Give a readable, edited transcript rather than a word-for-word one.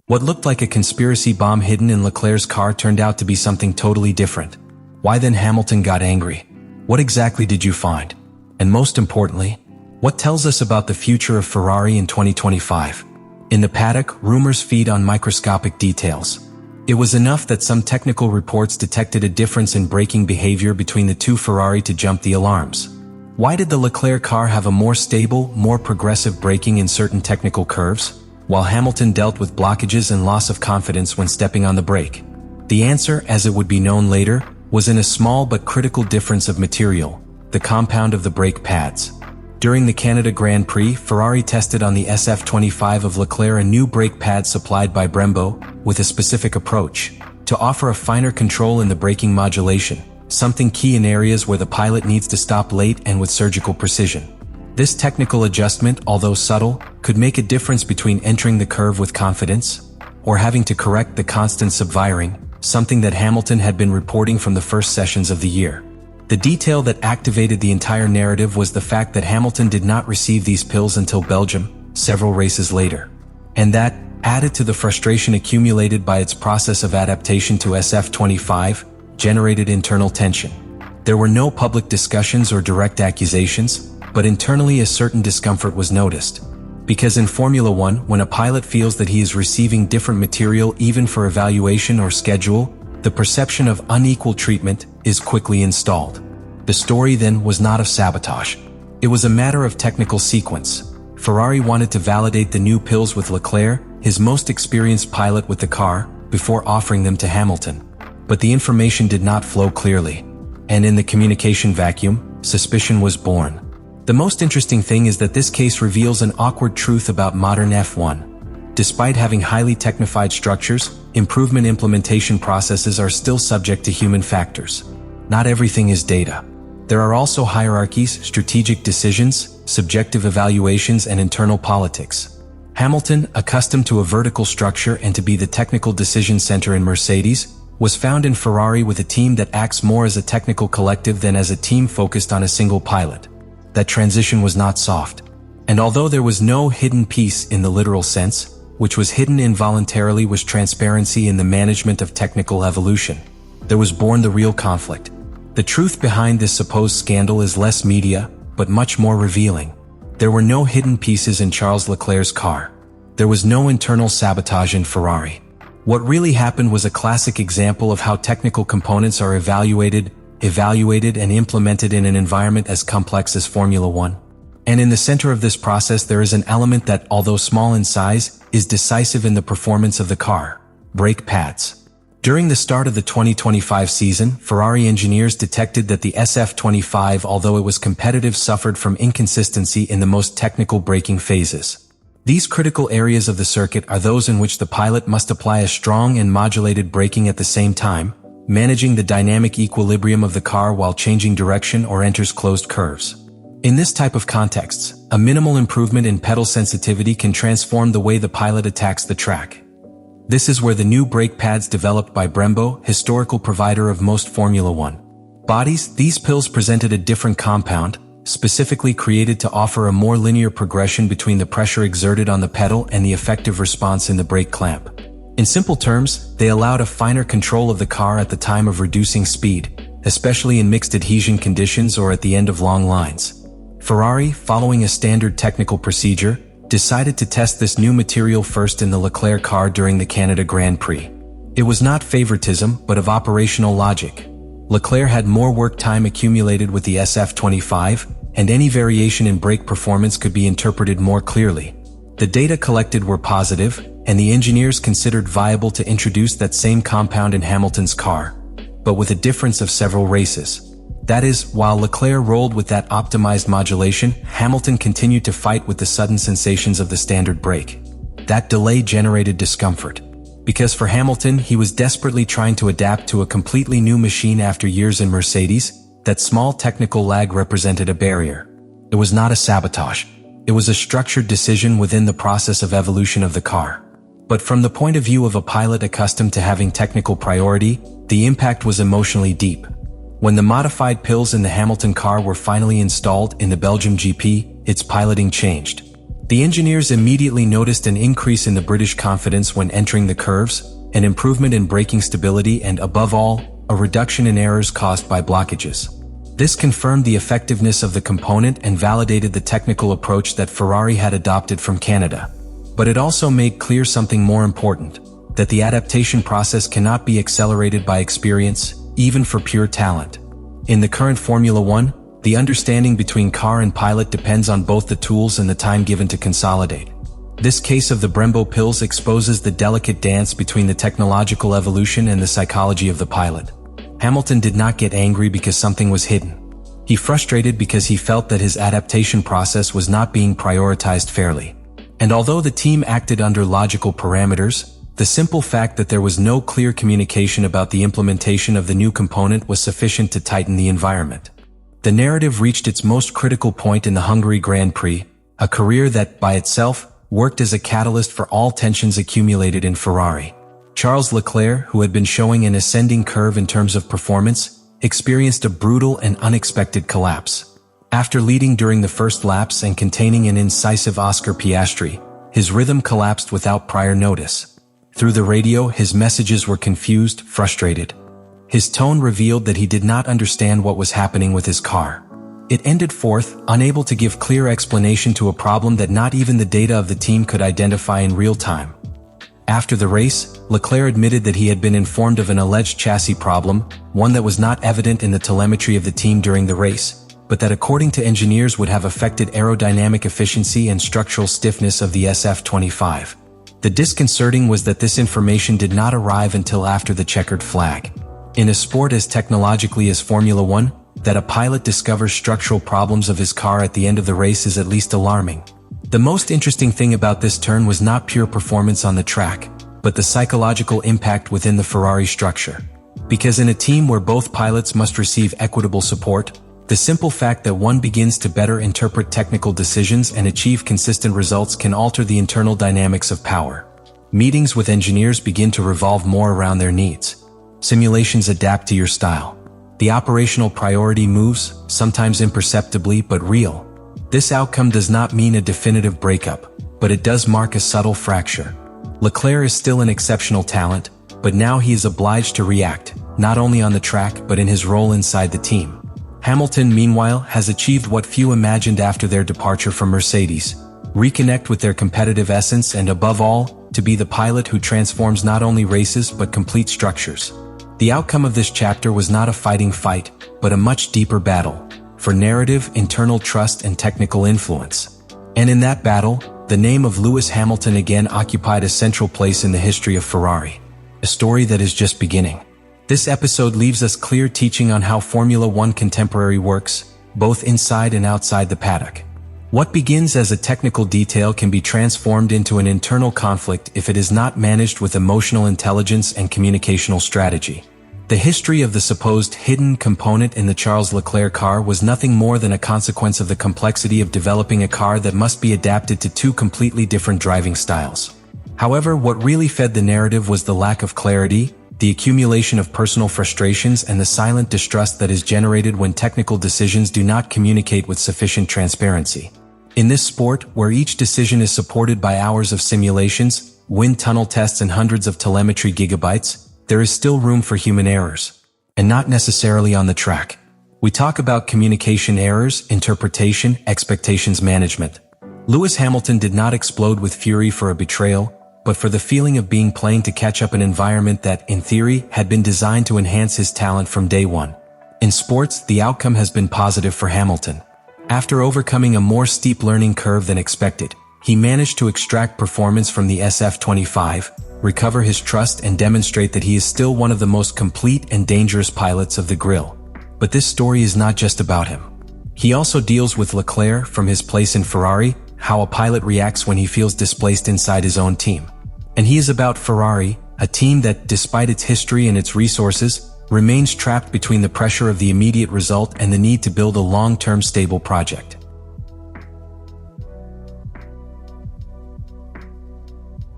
What looked like a conspiracy bomb hidden in Leclerc's car turned out to be something totally different. Why then Hamilton got angry? What exactly did you find? And most importantly, what tells us about the future of Ferrari in 2025? In the paddock, rumors feed on microscopic details. It was enough that some technical reports detected a difference in braking behavior between the two Ferrari to jump the alarms. Why did the Leclerc car have a more stable, more progressive braking in certain technical curves, while Hamilton dealt with blockages and loss of confidence when stepping on the brake? The answer, as it would be known later, was in a small but critical difference of material, the compound of the brake pads. During the Canada Grand Prix, Ferrari tested on the SF25 of Leclerc a new brake pad supplied by Brembo, with a specific approach, to offer a finer control in the braking modulation, something key in areas where the pilot needs to stop late and with surgical precision. This technical adjustment, although subtle, could make a difference between entering the curve with confidence, or having to correct the constant subviring, something that Hamilton had been reporting from the first sessions of the year. The detail that activated the entire narrative was the fact that Hamilton did not receive these pills until Belgium, several races later. And that, added to the frustration accumulated by its process of adaptation to SF25, generated internal tension. There were no public discussions or direct accusations, but internally a certain discomfort was noticed. Because in Formula One, when a pilot feels that he is receiving different material even for evaluation or schedule, the perception of unequal treatment is quickly installed. The story then was not of sabotage. It was a matter of technical sequence. Ferrari wanted to validate the new pills with Leclerc, his most experienced pilot with the car, before offering them to Hamilton. But the information did not flow clearly. And in the communication vacuum, suspicion was born. The most interesting thing is that this case reveals an awkward truth about modern F1. Despite having highly technified structures, improvement implementation processes are still subject to human factors. Not everything is data. There are also hierarchies, strategic decisions, subjective evaluations, and internal politics. Hamilton, accustomed to a vertical structure and to be the technical decision center in Mercedes, was found in Ferrari with a team that acts more as a technical collective than as a team focused on a single pilot. That transition was not soft. And although there was no hidden piece in the literal sense, which was hidden involuntarily was transparency in the management of technical evolution. There was born the real conflict. The truth behind this supposed scandal is less media, but much more revealing. There were no hidden pieces in Charles Leclerc's car. There was no internal sabotage in Ferrari. What really happened was a classic example of how technical components are evaluated and implemented in an environment as complex as Formula One. And in the center of this process there is an element that, although small in size, is decisive in the performance of the car: brake pads. During the start of the 2025 season, Ferrari engineers detected that the SF25, although it was competitive, suffered from inconsistency in the most technical braking phases. These critical areas of the circuit are those in which the pilot must apply a strong and modulated braking at the same time, managing the dynamic equilibrium of the car while changing direction or enters closed curves. In this type of contexts, a minimal improvement in pedal sensitivity can transform the way the pilot attacks the track. This is where the new brake pads developed by Brembo, historical provider of most Formula One bodies, these pills presented a different compound, specifically created to offer a more linear progression between the pressure exerted on the pedal and the effective response in the brake clamp. In simple terms, they allowed a finer control of the car at the time of reducing speed, especially in mixed adhesion conditions or at the end of long lines. Ferrari, following a standard technical procedure, decided to test this new material first in the Leclerc car during the Canada Grand Prix. It was not favoritism, but of operational logic. Leclerc had more work time accumulated with the SF25, and any variation in brake performance could be interpreted more clearly. The data collected were positive, and the engineers considered viable to introduce that same compound in Hamilton's car, but with a difference of several races. That is, while Leclerc rolled with that optimized modulation, Hamilton continued to fight with the sudden sensations of the standard brake. That delay generated discomfort. Because for Hamilton, he was desperately trying to adapt to a completely new machine after years in Mercedes, that small technical lag represented a barrier. It was not a sabotage. It was a structured decision within the process of evolution of the car. But from the point of view of a pilot accustomed to having technical priority, the impact was emotionally deep. When the modified pills in the Hamilton car were finally installed in the Belgium GP, its piloting changed. The engineers immediately noticed an increase in the British confidence when entering the curves, an improvement in braking stability and, above all, a reduction in errors caused by blockages. This confirmed the effectiveness of the component and validated the technical approach that Ferrari had adopted from Canada. But it also made clear something more important, that the adaptation process cannot be accelerated by experience, even for pure talent. In the current Formula One, the understanding between car and pilot depends on both the tools and the time given to consolidate. This case of the Brembo pills exposes the delicate dance between the technological evolution and the psychology of the pilot. Hamilton did not get angry because something was hidden. He frustrated because he felt that his adaptation process was not being prioritized fairly. And although the team acted under logical parameters, the simple fact that there was no clear communication about the implementation of the new component was sufficient to tighten the environment. The narrative reached its most critical point in the Hungary Grand Prix, a career that, by itself, worked as a catalyst for all tensions accumulated in Ferrari. Charles Leclerc, who had been showing an ascending curve in terms of performance, experienced a brutal and unexpected collapse. After leading during the first laps and containing an incisive Oscar Piastri, his rhythm collapsed without prior notice. Through the radio, his messages were confused, frustrated. His tone revealed that he did not understand what was happening with his car. It ended fourth, unable to give clear explanation to a problem that not even the data of the team could identify in real time. After the race, Leclerc admitted that he had been informed of an alleged chassis problem, one that was not evident in the telemetry of the team during the race, but that according to engineers would have affected aerodynamic efficiency and structural stiffness of the SF25. The disconcerting was that this information did not arrive until after the checkered flag. In a sport as technologically as Formula One, that a pilot discovers structural problems of his car at the end of the race is at least alarming. The most interesting thing about this turn was not pure performance on the track, but the psychological impact within the Ferrari structure. Because in a team where both pilots must receive equitable support, the simple fact that one begins to better interpret technical decisions and achieve consistent results can alter the internal dynamics of power. Meetings with engineers begin to revolve more around their needs. Simulations adapt to your style. The operational priority moves, sometimes imperceptibly but real. This outcome does not mean a definitive breakup, but it does mark a subtle fracture. Leclerc is still an exceptional talent, but now he is obliged to react, not only on the track but in his role inside the team. Hamilton, meanwhile, has achieved what few imagined after their departure from Mercedes: reconnect with their competitive essence and, above all, to be the pilot who transforms not only races but complete structures. The outcome of this chapter was not a fighting fight, but a much deeper battle, for narrative, internal trust and technical influence. And in that battle, the name of Lewis Hamilton again occupied a central place in the history of Ferrari, a story that is just beginning. This episode leaves us clear teaching on how Formula One contemporary works, both inside and outside the paddock. What begins as a technical detail can be transformed into an internal conflict if it is not managed with emotional intelligence and communicational strategy. The history of the supposed hidden component in the Charles Leclerc car was nothing more than a consequence of the complexity of developing a car that must be adapted to two completely different driving styles. However, what really fed the narrative was the lack of clarity, the accumulation of personal frustrations and the silent distrust that is generated when technical decisions do not communicate with sufficient transparency. In this sport, where each decision is supported by hours of simulations, wind tunnel tests and hundreds of telemetry gigabytes, there is still room for human errors, and not necessarily on the track. We talk about communication errors, interpretation, expectations management. Lewis Hamilton did not explode with fury for a betrayal, but for the feeling of being playing to catch up an environment that, in theory, had been designed to enhance his talent from day one. In sports, the outcome has been positive for Hamilton. After overcoming a more steep learning curve than expected, he managed to extract performance from the SF25, recover his trust and demonstrate that he is still one of the most complete and dangerous pilots of the grill. But this story is not just about him. He also deals with Leclerc from his place in Ferrari, how a pilot reacts when he feels displaced inside his own team. And he is about Ferrari, a team that, despite its history and its resources, remains trapped between the pressure of the immediate result and the need to build a long-term stable project.